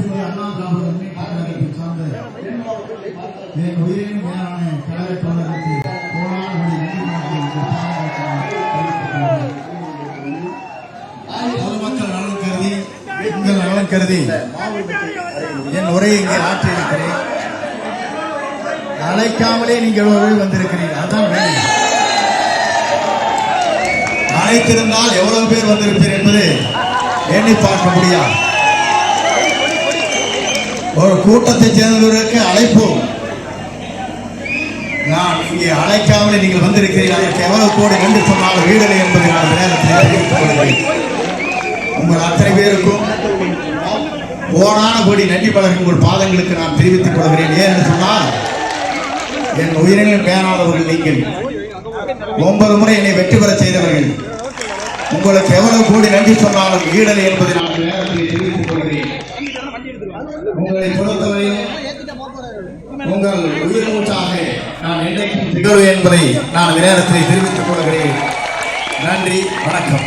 அனைத்து அண்ணா திராவிட முன்னேற்ற கழகத்தை சார்ந்த என் உயிரின் மேலான கழக தோழர்களுக்கு கோடான பொதுமக்கள் நலன் கருதி உங்கள் நலன் கருதி என் உரையை இங்கே ஆற்றியிருக்கிறேன். அழைக்காமலே நீங்கள் வந்திருக்கிறீர்கள். அதுதான் வேலை. அழைத்திருந்தால் எவ்வளவு பேர் வந்திருப்பீர் என்பது எண்ணி பார்க்க முடியாது. ஒரு கூட்டத்தை சேர்ந்தவர்களுக்கு அழைப்பு. நான் இங்கே அழைக்காமலே நீங்கள் வந்திருக்கிறீர்கள். அதற்கு எவ்வளவு கோடி என்று சொன்னாலும் வீடலை என்பதை நான் நேரத்தில் தெரிவித்துக் கொள்கிறேன். உங்கள் அத்தனை பேருக்கும் கோடான கோடி நன்றி பலருக்கு உங்கள் பாதங்களுக்கு நான் தெரிவித்துக் கொள்கிறேன். ஏன் என்று சொன்னால் என் உயிரினில் மேலானவர்கள் நீங்கள் 9 முறை என்னை வெற்றி பெற செய்தவர்கள். உங்களுக்கு எவ்வளவு கோடி நன்றி சொன்னாலும் ஈடலை என்பதை நான் நேரத்தில் தெரிவித்துக் கொள்கிறேன். உங்களை பொறுத்தவரையில் உங்கள் உயிர் மூச்சாக நான் என்றைக்கும் திகழ்வேன் என்பதை நான் நேரத்தில் தெரிவித்துக் கொள்கிறேன். நன்றி, வணக்கம்.